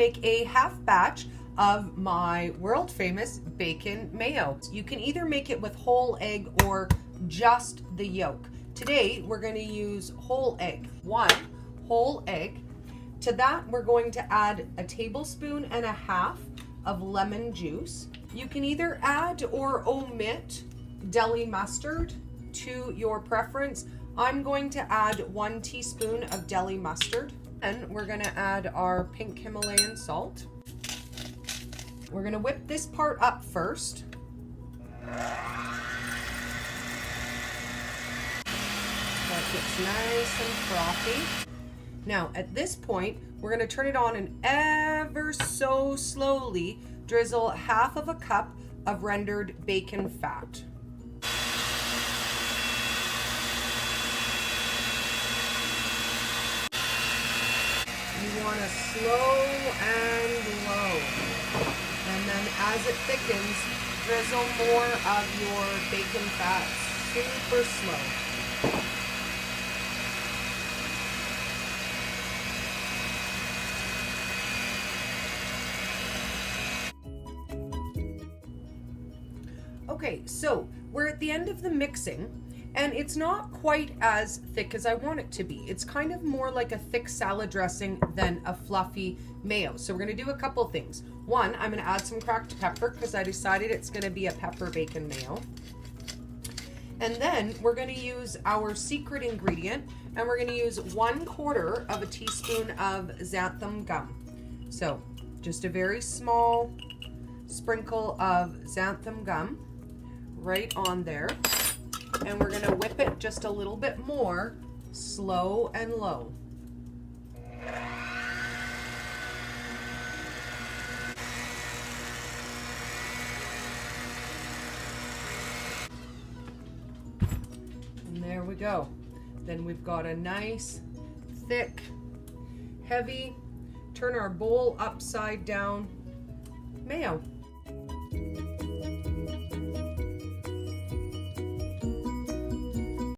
make a half batch of my world famous bacon mayo. You can either make it with whole egg or just the yolk. Today we're going to use whole egg. 1 whole egg. To that we're going to add a tablespoon and a half of lemon juice. You can either add or omit deli mustard to your preference. I'm going to add 1 teaspoon of deli mustard. And we're going to add our pink Himalayan salt. We're going to whip this part up first. That gets nice and frothy. Now at this point, we're going to turn it on and ever so slowly drizzle half of a cup of rendered bacon fat. You want to slow and low. And then as it thickens, drizzle more of your bacon fat super slow. Okay, so we're at the end of the mixing, and it's not quite as thick as I want it to be. It's kind of more like a thick salad dressing than a fluffy mayo. So we're gonna do a couple things. 1, I'm gonna add some cracked pepper because I decided it's gonna be a pepper bacon mayo. And then we're gonna use our secret ingredient, and we're gonna use 1/4 of a teaspoon of xanthum gum. So just a very small sprinkle of xanthum gum right on there. And we're going to whip it just a little bit more, slow and low. And there we go. Then we've got a nice, thick, heavy, turn our bowl upside down mayo.